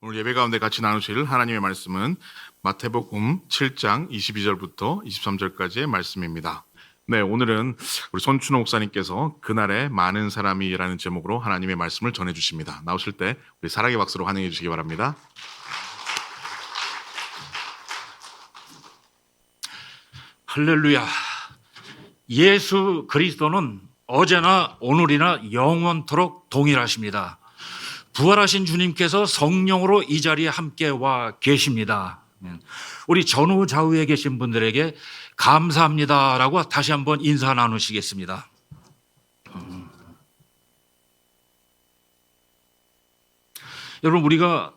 오늘 예배 가운데 같이 나누실 하나님의 말씀은 마태복음 7장 22절부터 23절까지의 말씀입니다. 네, 오늘은 우리 손춘호 목사님께서 그날에 많은 사람이라는 제목으로 하나님의 말씀을 전해주십니다. 나오실 때 우리 사랑의 박수로 환영해 주시기 바랍니다. 할렐루야. 예수 그리스도는 어제나 오늘이나 영원토록 동일하십니다. 부활하신 주님께서 성령으로 이 자리에 함께 와 계십니다. 우리 전후 좌우에 계신 분들에게 감사합니다라고 다시 한번 인사 나누시겠습니다. 여러분, 우리가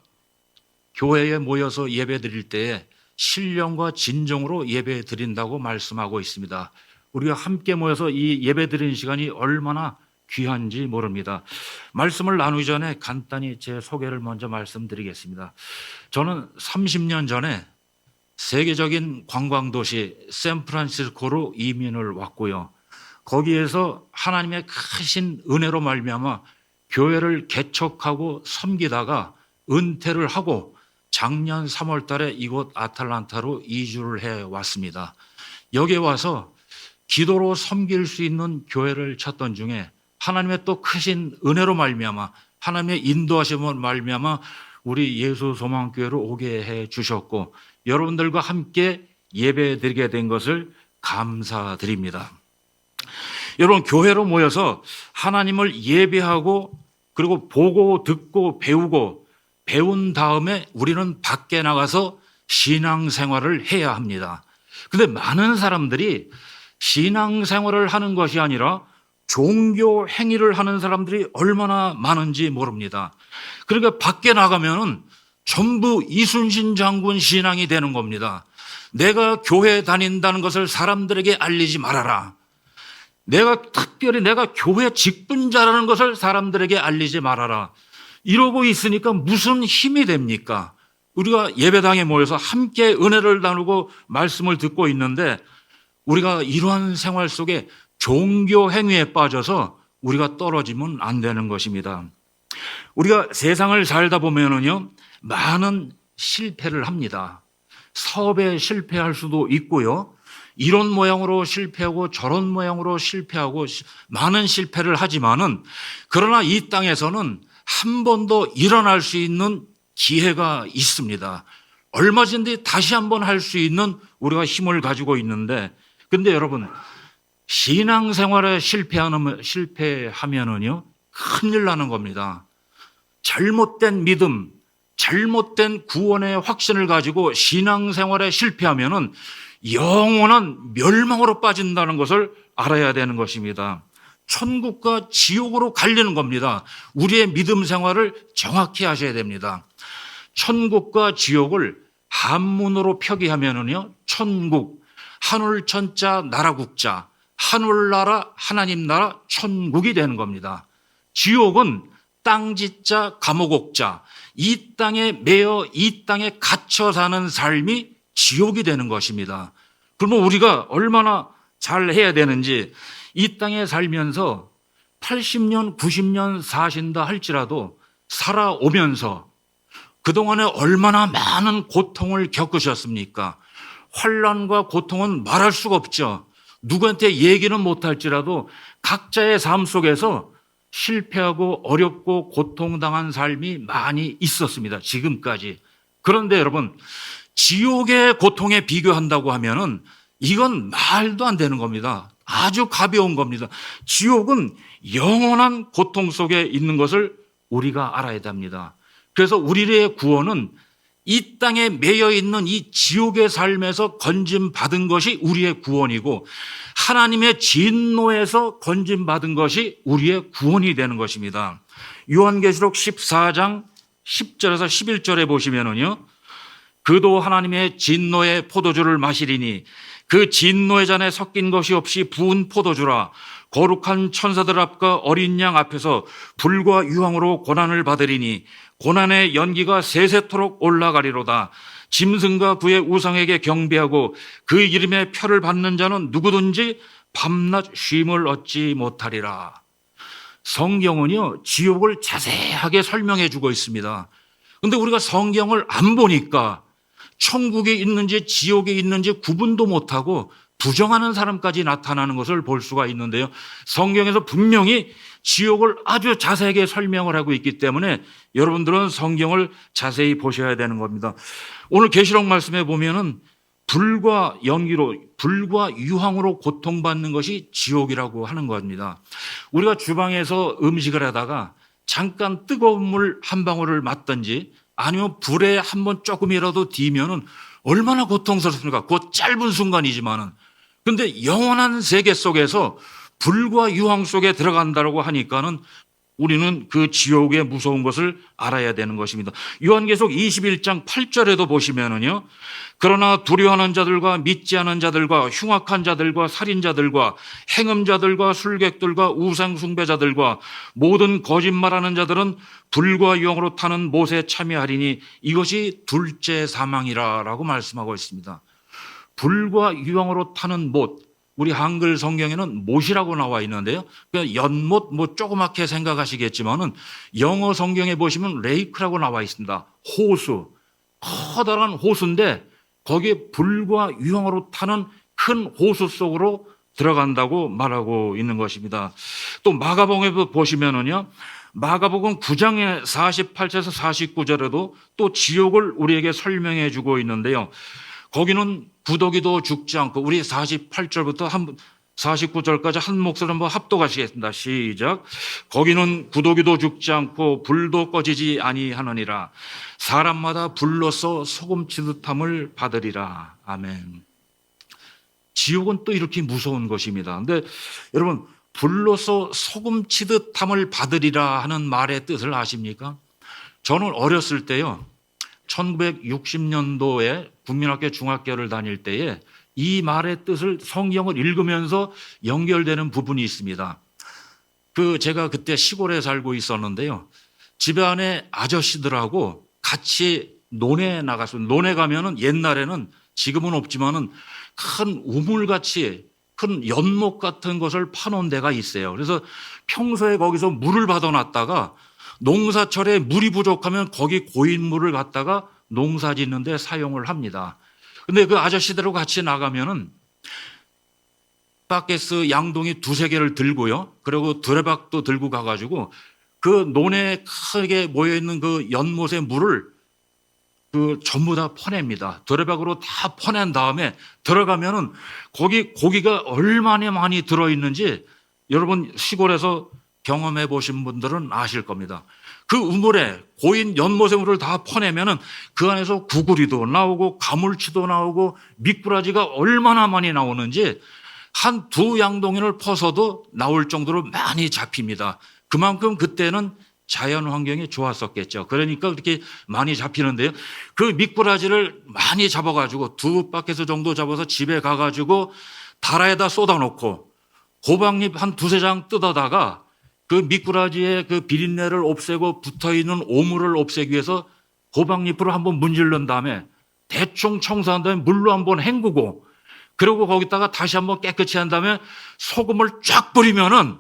교회에 모여서 예배 드릴 때에 신령과 진정으로 예배 드린다고 말씀하고 있습니다. 우리가 함께 모여서 이 예배 드리는 시간이 얼마나 귀한지 모릅니다. 말씀을 나누기 전에 간단히 제 소개를 먼저 말씀드리겠습니다. 저는 30년 전에 세계적인 관광도시 샌프란시스코로 이민을 왔고요. 거기에서 하나님의 크신 은혜로 말미암아 교회를 개척하고 섬기다가 은퇴를 하고 작년 3월 달에 이곳 아틀란타로 이주를 해 왔습니다. 여기에 와서 기도로 섬길 수 있는 교회를 찾던 중에 하나님의 또 크신 은혜로 말미암아 하나님의 인도하심으로 말미암아 우리 예수 소망교회로 오게 해 주셨고 여러분들과 함께 예배 드리게 된 것을 감사드립니다. 여러분, 교회로 모여서 하나님을 예배하고 그리고 보고 듣고 배우고 배운 다음에 우리는 밖에 나가서 신앙생활을 해야 합니다. 그런데 많은 사람들이 신앙생활을 하는 것이 아니라 종교 행위를 하는 사람들이 얼마나 많은지 모릅니다. 그러니까 밖에 나가면은 전부 이순신 장군 신앙이 되는 겁니다. 내가 교회 다닌다는 것을 사람들에게 알리지 말아라. 특별히 내가 교회 직분자라는 것을 사람들에게 알리지 말아라. 이러고 있으니까 무슨 힘이 됩니까? 우리가 예배당에 모여서 함께 은혜를 나누고 말씀을 듣고 있는데 우리가 이러한 생활 속에 종교 행위에 빠져서 우리가 떨어지면 안 되는 것입니다. 우리가 세상을 살다 보면은요, 많은 실패를 합니다. 사업에 실패할 수도 있고요. 이런 모양으로 실패하고 저런 모양으로 실패하고 많은 실패를 하지만은 그러나 이 땅에서는 한 번 더 일어날 수 있는 기회가 있습니다. 얼마든지 다시 한번 할 수 있는 우리가 힘을 가지고 있는데 근데 여러분, 신앙생활에 실패하면은요, 큰일 나는 겁니다. 잘못된 믿음, 잘못된 구원의 확신을 가지고 신앙생활에 실패하면은 영원한 멸망으로 빠진다는 것을 알아야 되는 것입니다. 천국과 지옥으로 갈리는 겁니다. 우리의 믿음 생활을 정확히 하셔야 됩니다. 천국과 지옥을 한문으로 표기하면은요, 천국, 하늘천자 나라국자, 하늘나라 하나님 나라 천국이 되는 겁니다. 지옥은 땅짓자 감옥옥자, 이 땅에 매여 이 땅에 갇혀 사는 삶이 지옥이 되는 것입니다. 그러면 우리가 얼마나 잘 해야 되는지 이 땅에 살면서 80년, 90년 사신다 할지라도 살아오면서 그동안에 얼마나 많은 고통을 겪으셨습니까? 환난과 고통은 말할 수가 없죠. 누구한테 얘기는 못할지라도 각자의 삶 속에서 실패하고 어렵고 고통당한 삶이 많이 있었습니다. 지금까지. 그런데 여러분, 지옥의 고통에 비교한다고 하면은 이건 말도 안 되는 겁니다. 아주 가벼운 겁니다. 지옥은 영원한 고통 속에 있는 것을 우리가 알아야 됩니다. 그래서 우리의 구원은 이 땅에 매여 있는 이 지옥의 삶에서 건짐받은 것이 우리의 구원이고 하나님의 진노에서 건짐받은 것이 우리의 구원이 되는 것입니다. 요한계시록 14장 10절에서 11절에 보시면은요, 그도 하나님의 진노의 포도주를 마시리니 그 진노의 잔에 섞인 것이 없이 부은 포도주라. 거룩한 천사들 앞과 어린 양 앞에서 불과 유황으로 고난을 받으리니 고난의 연기가 세세토록 올라가리로다. 짐승과 그의 우상에게 경배하고 그 이름의 표를 받는 자는 누구든지 밤낮 쉼을 얻지 못하리라. 성경은요, 지옥을 자세하게 설명해 주고 있습니다. 근데 우리가 성경을 안 보니까 천국에 있는지 지옥에 있는지 구분도 못하고 부정하는 사람까지 나타나는 것을 볼 수가 있는데요. 성경에서 분명히 지옥을 아주 자세하게 설명을 하고 있기 때문에 여러분들은 성경을 자세히 보셔야 되는 겁니다. 오늘 계시록 말씀에 보면은 불과 연기로, 불과 유황으로 고통받는 것이 지옥이라고 하는 겁니다. 우리가 주방에서 음식을 하다가 잠깐 뜨거운 물 한 방울을 맞든지 아니면 불에 한번 조금이라도 뒤면은 얼마나 고통스럽습니까? 그 짧은 순간이지만은. 근데 영원한 세계 속에서 불과 유황 속에 들어간다고 하니까는 우리는 그 지옥의 무서운 것을 알아야 되는 것입니다. 요한계시록 21장 8절에도 보시면은요. 그러나 두려워하는 자들과 믿지 않은 자들과 흉악한 자들과 살인자들과 행음자들과 술객들과 우상 숭배자들과 모든 거짓말하는 자들은 불과 유황으로 타는 못에 참여하리니 이것이 둘째 사망이라라고 말씀하고 있습니다. 불과 유황으로 타는 못, 우리 한글 성경에는 못이라고 나와 있는데요. 그러니까 연못, 뭐 조그맣게 생각하시겠지만은 영어 성경에 보시면 레이크라고 나와 있습니다. 호수, 커다란 호수인데 거기에 불과 유황으로 타는 큰 호수 속으로 들어간다고 말하고 있는 것입니다. 또 마가복음에 보시면은요. 마가복음 9장의 48절에서 49절에도 또 지옥을 우리에게 설명해 주고 있는데요. 거기는 구더기도 죽지 않고 우리 48절부터 49절까지 한 목소리 한번 합독하시겠습니다. 시작. 거기는 구더기도 죽지 않고 불도 꺼지지 아니하느니라. 사람마다 불로서 소금치듯함을 받으리라. 아멘. 지옥은 또 이렇게 무서운 것입니다. 근데 여러분 불로서 소금치듯함을 받으리라 하는 말의 뜻을 아십니까? 저는 어렸을 때요. 1960년도에 국민학교 중학교를 다닐 때에 이 말의 뜻을 성경을 읽으면서 연결되는 부분이 있습니다. 제가 그때 시골에 살고 있었는데요. 집안에 아저씨들하고 같이 논에 나갔습니다. 논에 가면은 옛날에는 지금은 없지만은 큰 우물같이 큰 연못 같은 것을 파놓은 데가 있어요. 그래서 평소에 거기서 물을 받아놨다가 농사철에 물이 부족하면 거기 고인물을 갖다가 농사 짓는 데 사용을 합니다. 근데 그 아저씨들하고 같이 나가면은 바켓스 양동이 2-3개를 들고요. 그리고 두레박도 들고 가가지고 그 논에 크게 모여있는 그 연못의 물을 전부 다 퍼냅니다. 두레박으로 다 퍼낸 다음에 들어가면은 거기 고기가 얼마나 많이 들어있는지 여러분 시골에서 경험해 보신 분들은 아실 겁니다. 그 우물에 고인 연못의 물을 다 퍼내면은 그 안에서 구구리도 나오고 가물치도 나오고 미꾸라지가 얼마나 많이 나오는지 한 2양동이를 퍼서도 나올 정도로 많이 잡힙니다. 그만큼 그때는 자연 환경이 좋았었겠죠. 그러니까 그렇게 많이 잡히는데요. 그 미꾸라지를 많이 잡아가지고 2바켓 정도 잡아서 집에 가가지고 다라에다 쏟아놓고 호박잎 한 2-3장 뜯어다가 그 미꾸라지의 그 비린내를 없애고 붙어있는 오물을 없애기 위해서 호박잎으로 한번 문질른 다음에 대충 청소한 다음에 물로 한번 헹구고 그리고 거기다가 다시 한번 깨끗이 한 다음에 소금을 쫙 뿌리면은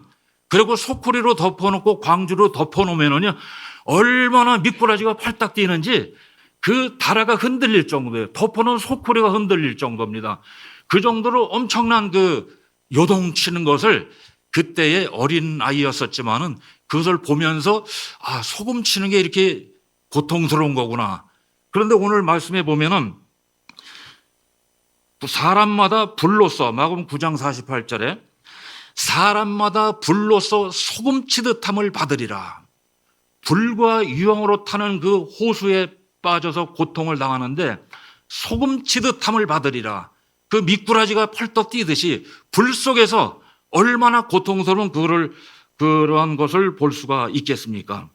그리고 소쿠리로 덮어놓고 광주로 덮어놓으면은요 얼마나 미꾸라지가 팔딱 뛰는지 그 다라가 흔들릴 정도예요. 덮어놓은 소쿠리가 흔들릴 정도입니다. 그 정도로 엄청난 요동치는 것을 그때의 어린 아이였었지만은 그것을 보면서 소금 치는 게 이렇게 고통스러운 거구나. 그런데 오늘 말씀에 보면은 또 사람마다 불로써 마가복음 9장 48절에 사람마다 불로써 소금 치듯함을 받으리라. 불과 유황으로 타는 그 호수에 빠져서 고통을 당하는데 소금 치듯함을 받으리라. 그 미꾸라지가 펄떡 뛰듯이 불 속에서 얼마나 고통스러운 그러한 것을 볼 수가 있겠습니까?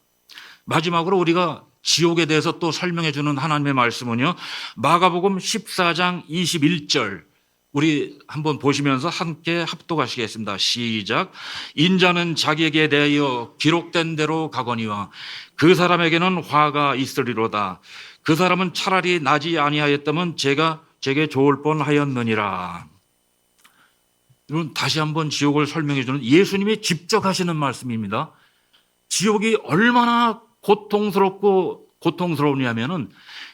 마지막으로 우리가 지옥에 대해서 또 설명해 주는 하나님의 말씀은요. 마가복음 14장 21절 우리 한번 보시면서 함께 합독하시겠습니다. 시작. 인자는 자기에게 대하여 기록된 대로 가거니와 그 사람에게는 화가 있으리로다. 그 사람은 차라리 나지 아니하였다면 제게 좋을 뻔하였느니라. 여러분 다시 한번 지옥을 설명해 주는 예수님이 직접 하시는 말씀입니다. 지옥이 얼마나 고통스럽고 고통스러우냐면은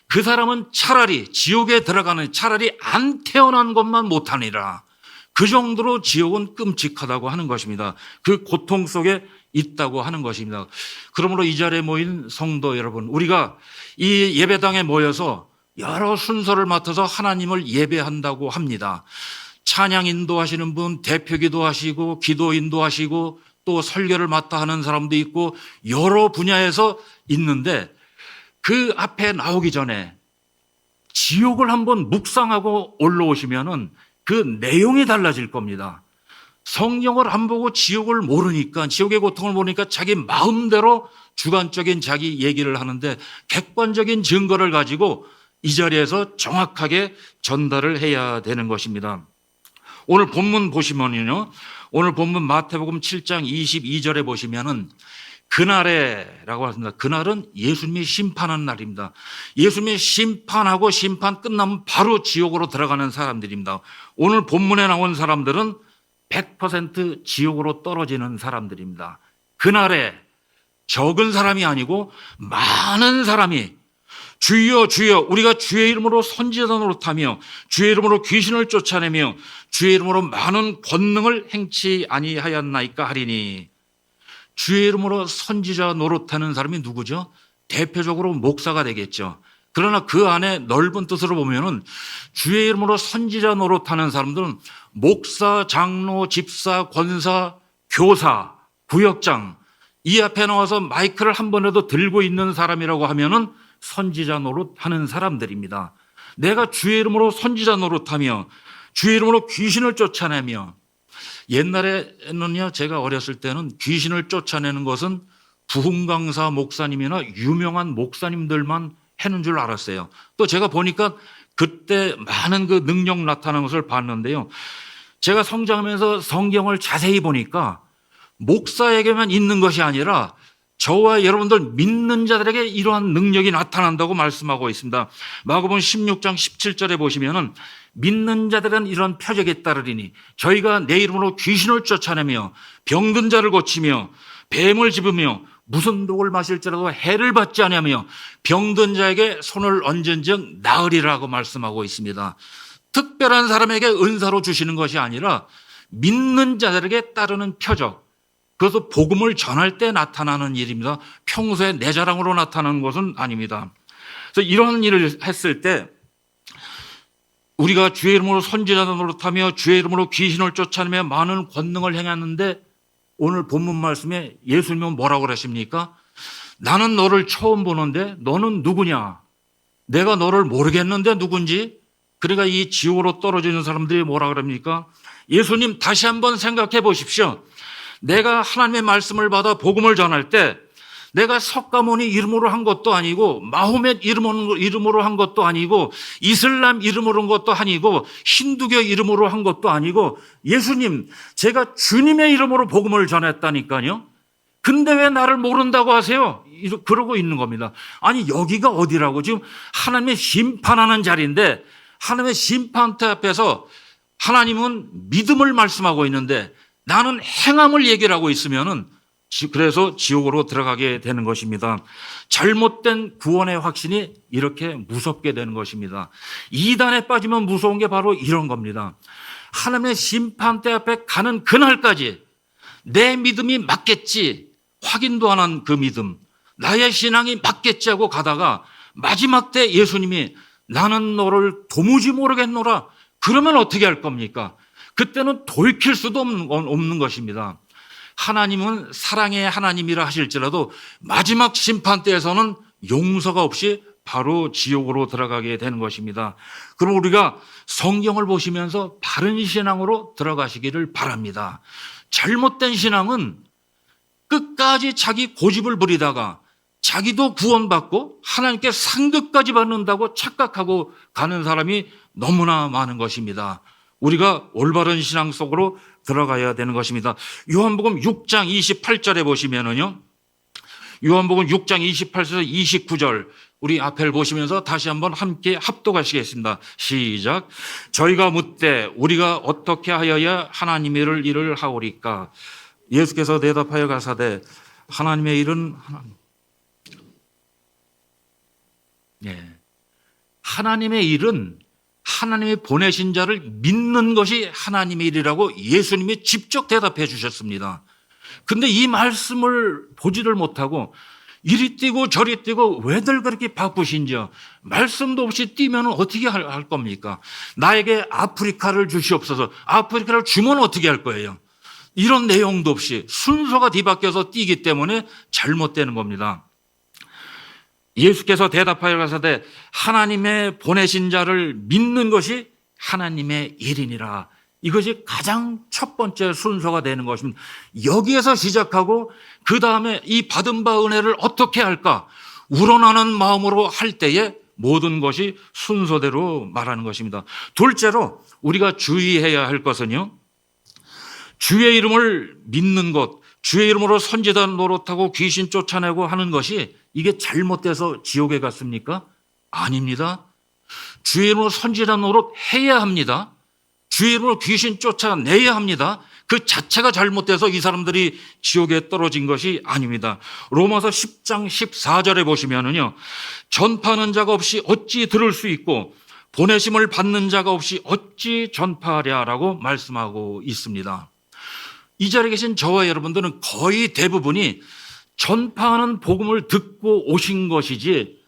그 사람은 차라리 지옥에 들어가는 차라리 안 태어난 것만 못하니라. 그 정도로 지옥은 끔찍하다고 하는 것입니다. 그 고통 속에 있다고 하는 것입니다. 그러므로 이 자리에 모인 성도 여러분, 우리가 이 예배당에 모여서 여러 순서를 맡아서 하나님을 예배한다고 합니다. 찬양 인도하시는 분, 대표 기도하시고 기도 인도하시고 또 설교를 맡아 하는 사람도 있고 여러 분야에서 있는데 그 앞에 나오기 전에 지옥을 한번 묵상하고 올라오시면은 그 내용이 달라질 겁니다. 성경을 안 보고 지옥을 모르니까, 지옥의 고통을 모르니까 자기 마음대로 주관적인 자기 얘기를 하는데 객관적인 증거를 가지고 이 자리에서 정확하게 전달을 해야 되는 것입니다. 오늘 본문 보시면요. 오늘 본문 마태복음 7장 22절에 보시면은 그날에라고 하십니다. 그날은 예수님이 심판하는 날입니다. 예수님이 심판하고 심판 끝나면 바로 지옥으로 들어가는 사람들입니다. 오늘 본문에 나온 사람들은 100% 지옥으로 떨어지는 사람들입니다. 그날에 적은 사람이 아니고 많은 사람이 주여 주여 우리가 주의 이름으로 선지자 노릇하며 주의 이름으로 귀신을 쫓아내며 주의 이름으로 많은 권능을 행치 아니하였나이까 하리니. 주의 이름으로 선지자 노릇하는 사람이 누구죠? 대표적으로 목사가 되겠죠. 그러나 그 안에 넓은 뜻으로 보면은 주의 이름으로 선지자 노릇하는 사람들은 목사, 장로, 집사, 권사, 교사, 구역장 이 앞에 나와서 마이크를 한 번에도 들고 있는 사람이라고 하면은 선지자 노릇하는 사람들입니다. 내가 주의 이름으로 선지자 노릇하며 주의 이름으로 귀신을 쫓아내며, 옛날에는요, 제가 어렸을 때는 귀신을 쫓아내는 것은 부흥강사 목사님이나 유명한 목사님들만 하는 줄 알았어요. 또 제가 보니까 그때 많은 그 능력 나타나는 것을 봤는데요. 제가 성장하면서 성경을 자세히 보니까 목사에게만 있는 것이 아니라 저와 여러분들 믿는 자들에게 이러한 능력이 나타난다고 말씀하고 있습니다. 마가복음 16장 17절에 보시면은 믿는 자들은 이런 표적에 따르리니 저희가 내 이름으로 귀신을 쫓아내며 병든 자를 고치며 뱀을 집으며 무슨 독을 마실지라도 해를 받지 아니하며 병든 자에게 손을 얹은즉 나으리라고 말씀하고 있습니다. 특별한 사람에게 은사로 주시는 것이 아니라 믿는 자들에게 따르는 표적, 그것도 복음을 전할 때 나타나는 일입니다. 평소에 내 자랑으로 나타나는 것은 아닙니다. 그래서 이러한 일을 했을 때 우리가 주의 이름으로 선지자 노릇하며 주의 이름으로 귀신을 쫓아내며 많은 권능을 행했는데 오늘 본문 말씀에 예수님은 뭐라고 그러십니까? 나는 너를 처음 보는데 너는 누구냐? 내가 너를 모르겠는데 누군지? 그러니까 이 지옥으로 떨어지는 사람들이 뭐라 그럽니까? 예수님 다시 한번 생각해 보십시오. 내가 하나님의 말씀을 받아 복음을 전할 때 내가 석가모니 이름으로 한 것도 아니고 마호멧 이름으로 한 것도 아니고 이슬람 이름으로 한 것도 아니고 힌두교 이름으로 한 것도 아니고 예수님 제가 주님의 이름으로 복음을 전했다니까요. 근데 왜 나를 모른다고 하세요? 그러고 있는 겁니다. 아니 여기가 어디라고, 지금 하나님의 심판하는 자리인데 하나님의 심판대 앞에서 하나님은 믿음을 말씀하고 있는데 나는 행함을 얘기를 하고 있으면은 그래서 지옥으로 들어가게 되는 것입니다. 잘못된 구원의 확신이 이렇게 무섭게 되는 것입니다. 이단에 빠지면 무서운 게 바로 이런 겁니다. 하나님의 심판대 앞에 가는 그날까지 내 믿음이 맞겠지 확인도 안 한 그 믿음, 나의 신앙이 맞겠지 하고 가다가 마지막 때 예수님이 나는 너를 도무지 모르겠노라 그러면 어떻게 할 겁니까? 그때는 돌이킬 수도 없는 것입니다. 하나님은 사랑의 하나님이라 하실지라도 마지막 심판 때에서는 용서가 없이 바로 지옥으로 들어가게 되는 것입니다. 그럼 우리가 성경을 보시면서 바른 신앙으로 들어가시기를 바랍니다. 잘못된 신앙은 끝까지 자기 고집을 부리다가 자기도 구원받고 하나님께 상급까지 받는다고 착각하고 가는 사람이 너무나 많은 것입니다. 우리가 올바른 신앙 속으로 들어가야 되는 것입니다. 요한복음 6장 28절에 보시면은요. 요한복음 6장 28절에서 29절 우리 앞을 보시면서 다시 한번 함께 합독하시겠습니다. 시작. 저희가 묻되 우리가 어떻게 하여야 하나님의 일을 하오리까? 예수께서 대답하여 가사대 하나님의 일은 예. 하나님의 일은 하나님이 보내신 자를 믿는 것이 하나님의 일이라고 예수님이 직접 대답해 주셨습니다. 근데 이 말씀을 보지를 못하고 이리 뛰고 저리 뛰고 왜들 그렇게 바쁘신지요? 말씀도 없이 뛰면 어떻게 할 겁니까? 나에게 아프리카를 주시옵소서. 아프리카를 주면 어떻게 할 거예요? 이런 내용도 없이 순서가 뒤바뀌어서 뛰기 때문에 잘못되는 겁니다. 예수께서 대답하여 가사대 하나님의 보내신 자를 믿는 것이 하나님의 일이니라. 이것이 가장 첫 번째 순서가 되는 것입니다. 여기에서 시작하고 그 다음에 이 받은 바 은혜를 어떻게 할까? 우러나는 마음으로 할 때에 모든 것이 순서대로 말하는 것입니다. 둘째로 우리가 주의해야 할 것은요, 주의 이름을 믿는 것, 주의 이름으로 선지자 노릇하고 귀신 쫓아내고 하는 것이 이게 잘못돼서 지옥에 갔습니까? 아닙니다. 주의 이름으로 선지자 노릇 해야 합니다. 주의 이름으로 귀신 쫓아내야 합니다. 그 자체가 잘못돼서 이 사람들이 지옥에 떨어진 것이 아닙니다. 로마서 10장 14절에 보시면은요, 전파하는 자가 없이 어찌 들을 수 있고 보내심을 받는 자가 없이 어찌 전파하랴라고 말씀하고 있습니다. 이 자리에 계신 저와 여러분들은 거의 대부분이 전파하는 복음을 듣고 오신 것이지,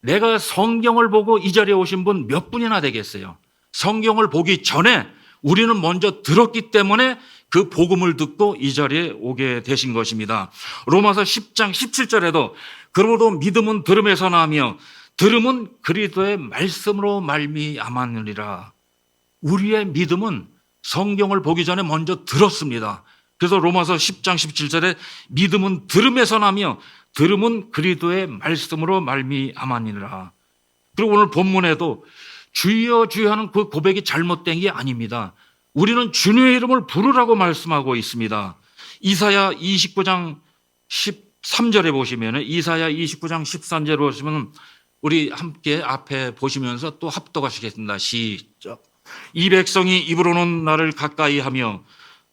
내가 성경을 보고 이 자리에 오신 분 몇 분이나 되겠어요? 성경을 보기 전에 우리는 먼저 들었기 때문에 그 복음을 듣고 이 자리에 오게 되신 것입니다. 로마서 10장 17절에도 그러므로 믿음은 들음에서 나며 들음은 그리스도의 말씀으로 말미암았느니라. 우리의 믿음은 성경을 보기 전에 먼저 들었습니다. 그래서 로마서 10장 17절에 믿음은 들음에서 나며 들음은 그리스도의 말씀으로 말미암았느니라. 그리고 오늘 본문에도 주여 주여 하는 그 고백이 잘못된 게 아닙니다. 우리는 주님의 이름을 부르라고 말씀하고 있습니다. 이사야 29장 13절에 보시면, 이사야 29장 13절에 보시면 우리 함께 앞에 보시면서 또 합독하시겠습니다. 시작. 이 백성이 입으로는 나를 가까이 하며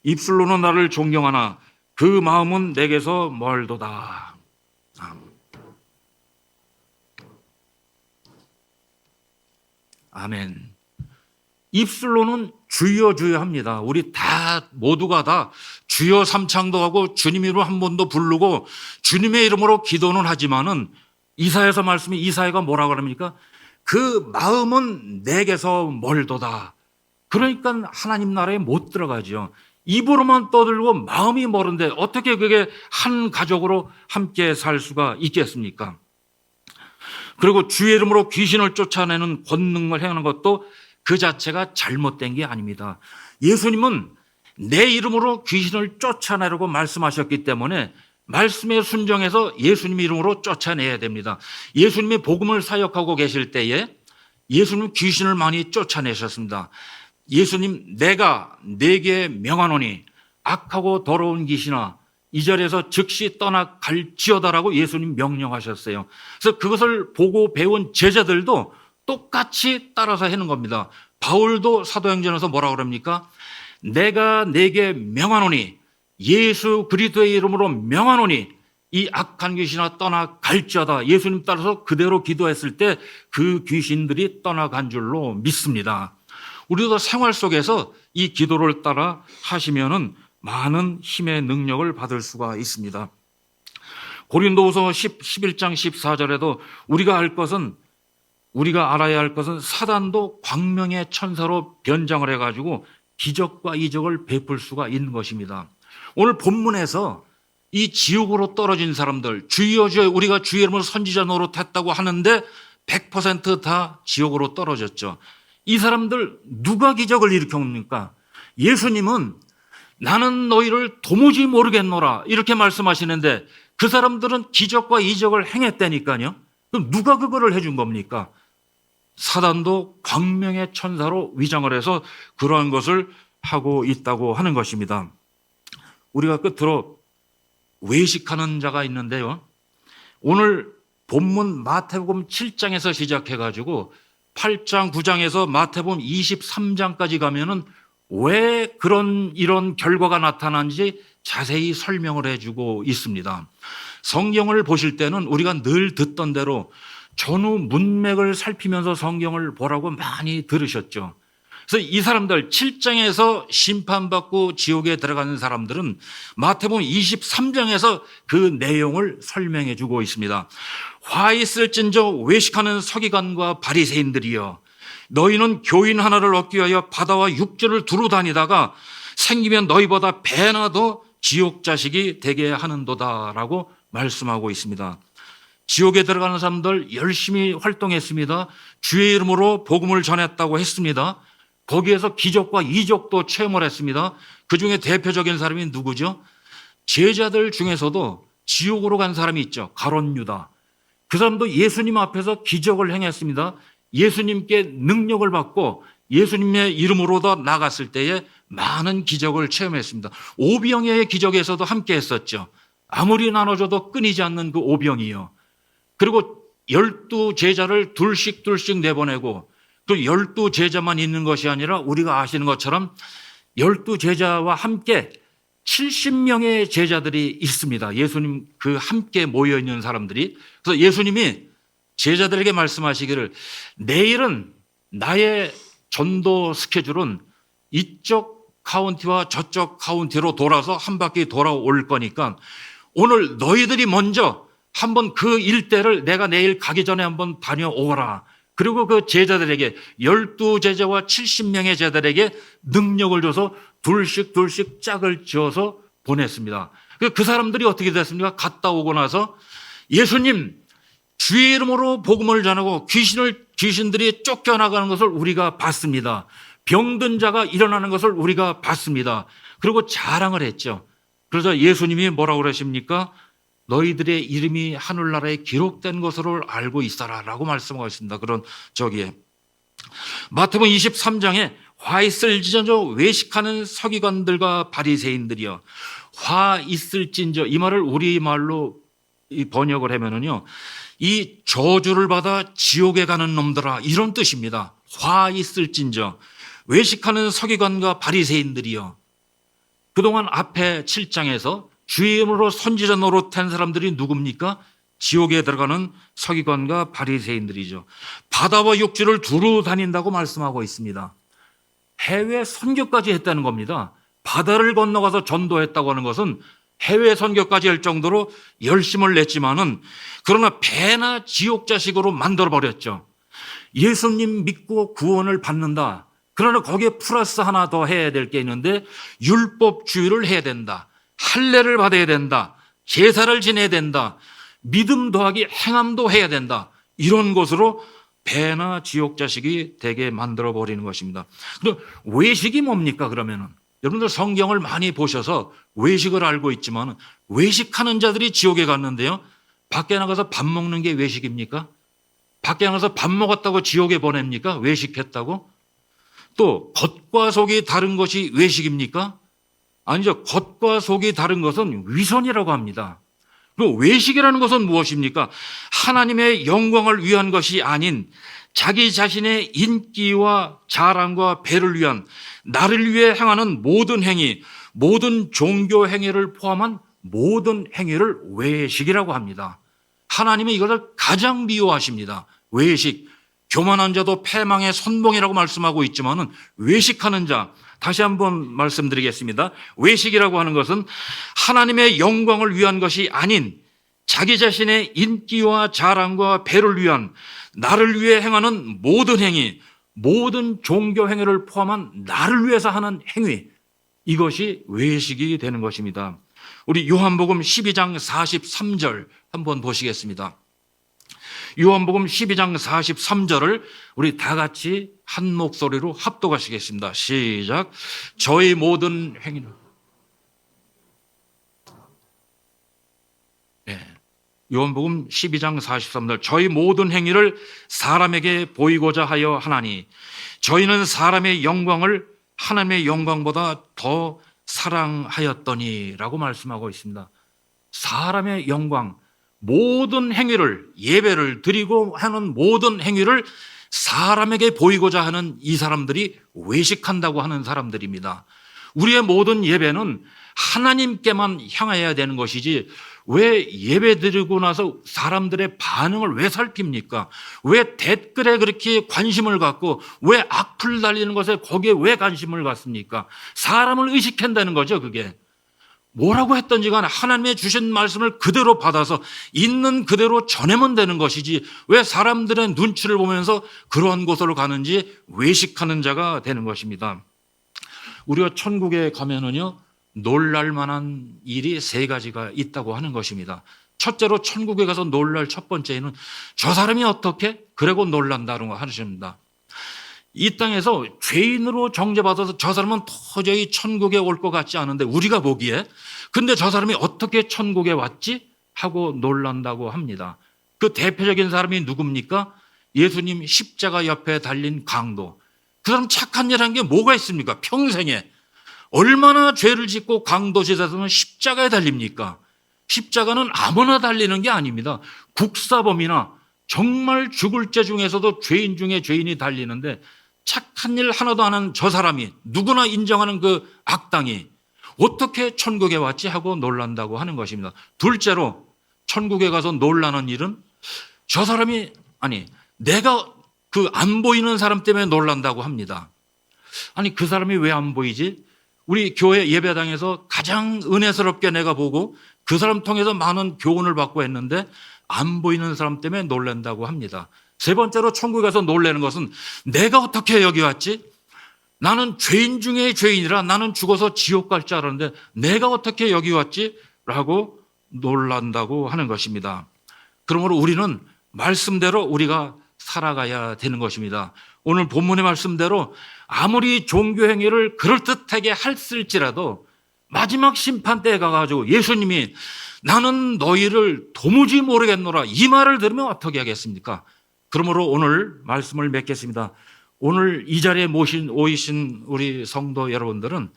입술로는 나를 존경하나 그 마음은 내게서 멀도다. 아멘. 입술로는 주여 주여 합니다. 우리 다 모두가 다 주여 삼창도 하고 주님 이름으로 한 번도 부르고 주님의 이름으로 기도는 하지만은 이사야서 말씀이, 이사야가 뭐라고 합니까? 그 마음은 내게서 멀도다. 그러니까 하나님 나라에 못 들어가죠. 입으로만 떠들고 마음이 멀은데 어떻게 그게 한 가족으로 함께 살 수가 있겠습니까? 그리고 주의 이름으로 귀신을 쫓아내는 권능을 행하는 것도 그 자체가 잘못된 게 아닙니다. 예수님은 내 이름으로 귀신을 쫓아내라고 말씀하셨기 때문에 말씀에 순종해서 예수님 이름으로 쫓아내야 됩니다. 예수님이 복음을 사역하고 계실 때에 예수님 귀신을 많이 쫓아내셨습니다. 예수님, 내가 네게 명하노니 악하고 더러운 귀신아 이 자리에서 즉시 떠나갈지어다라고 예수님 명령하셨어요. 그래서 그것을 보고 배운 제자들도 똑같이 따라서 하는 겁니다. 바울도 사도행전에서 뭐라고 그럽니까? 내가 네게 명하노니, 예수 그리스도의 이름으로 명하노니 이 악한 귀신아 떠나갈지어다. 예수님 따라서 그대로 기도했을 때 그 귀신들이 떠나간 줄로 믿습니다. 우리도 생활 속에서 이 기도를 따라 하시면은 많은 힘의 능력을 받을 수가 있습니다. 고린도후서 11장 14절에도 우리가 알아야 할 것은 사단도 광명의 천사로 변장을 해가지고 기적과 이적을 베풀 수가 있는 것입니다. 오늘 본문에서 이 지옥으로 떨어진 사람들, 주여 주여 우리가 주의 이름으로 선지자 노릇했다고 하는데 100% 지옥으로 떨어졌죠. 이 사람들 누가 기적을 일으켰습니까? 예수님은 나는 너희를 도무지 모르겠노라 이렇게 말씀하시는데 그 사람들은 기적과 이적을 행했다니까요. 그럼 누가 그거를 해준 겁니까? 사단도 광명의 천사로 위장을 해서 그러한 것을 하고 있다고 하는 것입니다. 우리가 끝으로 외식하는 자가 있는데요. 오늘 본문 마태복음 7장에서 시작해가지고 8장, 9장에서 마태복음 23장까지 가면은 왜 이런 결과가 나타난지 자세히 설명을 해주고 있습니다. 성경을 보실 때는 우리가 늘 듣던 대로 전후 문맥을 살피면서 성경을 보라고 많이 들으셨죠. 그래서 이 사람들 7장에서 심판받고 지옥에 들어가는 사람들은 마태복음 23장에서 그 내용을 설명해 주고 있습니다. 화 있을진저 외식하는 서기관과 바리새인들이여, 너희는 교인 하나를 얻기 위하여 바다와 육지를 두루 다니다가 생기면 너희보다 배나 더 지옥 자식이 되게 하는도다라고 말씀하고 있습니다. 지옥에 들어가는 사람들 열심히 활동했습니다. 주의 이름으로 복음을 전했다고 했습니다. 거기에서 기적과 이적도 체험을 했습니다. 그중에 대표적인 사람이 누구죠? 제자들 중에서도 지옥으로 간 사람이 있죠. 가룟 유다. 그 사람도 예수님 앞에서 기적을 행했습니다. 예수님께 능력을 받고 예수님의 이름으로도 나갔을 때에 많은 기적을 체험했습니다. 오병이어의 기적에서도 함께 했었죠. 아무리 나눠줘도 끊이지 않는 그 오병이어. 그리고 12 제자를 둘씩 내보내고 또 12 제자만 있는 것이 아니라 우리가 아시는 것처럼 12 제자와 함께 70명의 제자들이 있습니다. 예수님 그 함께 모여 있는 사람들이. 그래서 예수님이 제자들에게 말씀하시기를, 내일은 나의 전도 스케줄은 이쪽 카운티와 저쪽 카운티로 돌아서 한 바퀴 돌아올 거니까 오늘 너희들이 먼저 한번 그 일대를 내가 내일 가기 전에 한번 다녀오거라. 그리고 그 제자들에게 12 제자와 70명의 제자들에게 능력을 줘서 둘씩 짝을 지어서 보냈습니다. 그 사람들이 어떻게 됐습니까? 갔다 오고 나서 예수님 주의 이름으로 복음을 전하고 귀신들이 쫓겨나가는 것을 우리가 봤습니다. 병든 자가 일어나는 것을 우리가 봤습니다. 그리고 자랑을 했죠. 그래서 예수님이 뭐라고 그러십니까? 너희들의 이름이 하늘나라에 기록된 것으로 알고 있어라 라고 말씀하고 있습니다. 그런 저기에 마태복음 23장에 화 있을진저 외식하는 서기관들과 바리새인들이여, 화 있을진저, 이 말을 우리말로 번역을 하면은요, 이 저주를 받아 지옥에 가는 놈들아, 이런 뜻입니다. 화 있을진저 외식하는 서기관과 바리새인들이여. 그동안 앞에 7장에서 주의 이름으로 선지자 노릇한 사람들이 누굽니까? 지옥에 들어가는 서기관과 바리새인들이죠. 바다와 육지를 두루 다닌다고 말씀하고 있습니다. 해외 선교까지 했다는 겁니다. 바다를 건너가서 전도했다고 하는 것은 해외 선교까지 할 정도로 열심을 냈지만은, 그러나 배나 지옥 자식으로 만들어버렸죠. 예수님 믿고 구원을 받는다. 그러나 거기에 플러스 하나 더 해야 될 게 있는데, 율법주의를 해야 된다. 할례를 받아야 된다. 제사를 지내야 된다. 믿음 더하기 행함도 해야 된다. 이런 것으로 배나 지옥 자식이 되게 만들어버리는 것입니다. 그럼 외식이 뭡니까 그러면은? 여러분들 성경을 많이 보셔서 외식을 알고 있지만 외식하는 자들이 지옥에 갔는데요. 밖에 나가서 밥 먹는 게 외식입니까? 밖에 나가서 밥 먹었다고 지옥에 보냅니까? 외식했다고? 또 겉과 속이 다른 것이 외식입니까? 아니죠. 겉과 속이 다른 것은 위선이라고 합니다. 그리고 외식이라는 것은 무엇입니까? 하나님의 영광을 위한 것이 아닌 자기 자신의 인기와 자랑과 배를 위한, 나를 위해 행하는 모든 행위, 모든 종교 행위를 포함한 모든 행위를 외식이라고 합니다. 하나님은 이것을 가장 미워하십니다. 외식. 교만한 자도 패망의 선봉이라고 말씀하고 있지만은 외식하는 자, 다시 한번 말씀드리겠습니다. 외식이라고 하는 것은 하나님의 영광을 위한 것이 아닌 자기 자신의 인기와 자랑과 배를 위한, 나를 위해 행하는 모든 행위, 모든 종교 행위를 포함한 나를 위해서 하는 행위, 이것이 외식이 되는 것입니다. 우리 요한복음 12장 43절 한번 보시겠습니다. 요한복음 12장 43절을 우리 다 같이 한 목소리로 합독하시겠습니다. 시작. 저희 모든 행위는, 요한복음 12장 43절, 저희 모든 행위를 사람에게 보이고자 하여 하나니 저희는 사람의 영광을 하나님의 영광보다 더 사랑하였더니 라고 말씀하고 있습니다. 사람의 영광, 모든 행위를, 예배를 드리고 하는 모든 행위를 사람에게 보이고자 하는 이 사람들이 외식한다고 하는 사람들입니다. 우리의 모든 예배는 하나님께만 향해야 되는 것이지 왜 예배 드리고 나서 사람들의 반응을 왜 살핍니까? 왜 댓글에 그렇게 관심을 갖고 왜 악플 달리는 것에 거기에 왜 관심을 갖습니까? 사람을 의식한다는 거죠, 그게. 뭐라고 했던지 간에 하나님의 주신 말씀을 그대로 받아서 있는 그대로 전하면 되는 것이지 왜 사람들의 눈치를 보면서 그러한 곳으로 가는지 외식하는 자가 되는 것입니다. 우리가 천국에 가면은요, 놀랄 만한 일이 세 가지가 있다고 하는 것입니다. 첫째로 천국에 가서 놀랄 첫 번째는 저 사람이 어떻게? 그러고 놀란다는 거 하십니다. 이 땅에서 죄인으로 정죄받아서 저 사람은 도저히 천국에 올 것 같지 않은데 우리가 보기에 근데 저 사람이 어떻게 천국에 왔지? 하고 놀란다고 합니다. 그 대표적인 사람이 누굽니까? 예수님 십자가 옆에 달린 강도. 그 사람 착한 일 한 게 뭐가 있습니까? 평생에. 얼마나 죄를 짓고 강도짓에서는 십자가에 달립니까? 십자가는 아무나 달리는 게 아닙니다. 국사범이나 정말 죽을 죄 중에서도 죄인 중에 죄인이 달리는데 착한 일 하나도 안 한 저 사람이 누구나 인정하는 그 악당이 어떻게 천국에 왔지 하고 놀란다고 하는 것입니다. 둘째로 천국에 가서 놀라는 일은 저 사람이 내가 그 안 보이는 사람 때문에 놀란다고 합니다. 아니 그 사람이 왜 안 보이지? 우리 교회 예배당에서 가장 은혜스럽게 내가 보고 그 사람 통해서 많은 교훈을 받고 했는데 안 보이는 사람 때문에 놀란다고 합니다. 세 번째로 천국에 가서 놀라는 것은 내가 어떻게 여기 왔지? 나는 죄인 중에 죄인이라 나는 죽어서 지옥 갈 줄 알았는데 내가 어떻게 여기 왔지? 라고 놀란다고 하는 것입니다. 그러므로 우리는 말씀대로 우리가 살아가야 되는 것입니다. 오늘 본문의 말씀대로 아무리 종교 행위를 그럴듯하게 했을지라도 마지막 심판 때에 가가지고 예수님이 나는 너희를 도무지 모르겠노라 이 말을 들으면 어떻게 하겠습니까? 그러므로 오늘 말씀을 맺겠습니다. 오늘 이 자리에 오이신 우리 성도 여러분들은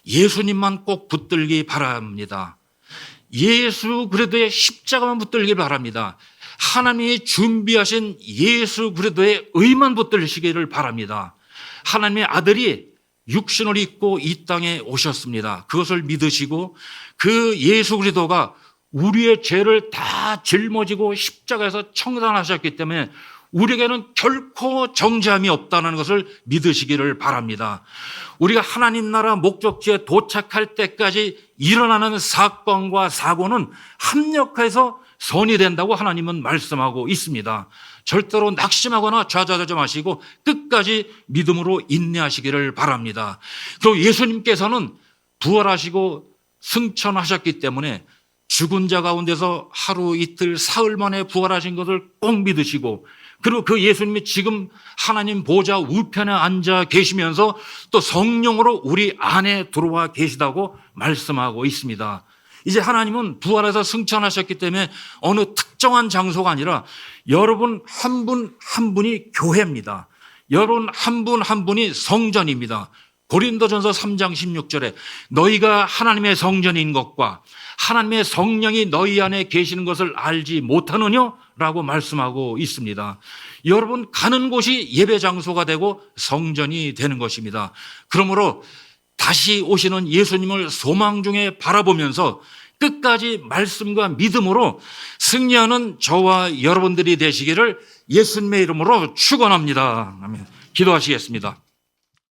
예수님만 꼭 붙들기 바랍니다. 예수 그리스도의 십자가만 붙들기 바랍니다. 하나님이 준비하신 예수 그리스도의 의만 붙들시기를 바랍니다. 하나님의 아들이 육신을 입고 이 땅에 오셨습니다. 그것을 믿으시고 그 예수 그리스도가 우리의 죄를 다 짊어지고 십자가에서 청산하셨기 때문에 우리에게는 결코 정죄함이 없다는 것을 믿으시기를 바랍니다. 우리가 하나님 나라 목적지에 도착할 때까지 일어나는 사건과 사고는 합력해서 선이 된다고 하나님은 말씀하고 있습니다. 절대로 낙심하거나 좌절하지 마시고 끝까지 믿음으로 인내하시기를 바랍니다. 그리고 예수님께서는 부활하시고 승천하셨기 때문에 죽은 자 가운데서 하루 이틀 사흘 만에 부활하신 것을 꼭 믿으시고 그리고 그 예수님이 지금 하나님 보좌 우편에 앉아 계시면서 또 성령으로 우리 안에 들어와 계시다고 말씀하고 있습니다. 이제 하나님은 부활해서 승천하셨기 때문에 어느 특정한 장소가 아니라 여러분 한 분 한 분이 교회입니다. 여러분 한 분 한 분이 성전입니다. 고린도전서 3장 16절에 너희가 하나님의 성전인 것과 하나님의 성령이 너희 안에 계시는 것을 알지 못하느냐? 라고 말씀하고 있습니다. 여러분 가는 곳이 예배 장소가 되고 성전이 되는 것입니다. 그러므로 다시 오시는 예수님을 소망 중에 바라보면서 끝까지 말씀과 믿음으로 승리하는 저와 여러분들이 되시기를 예수님의 이름으로 축원합니다. 아멘. 기도하시겠습니다.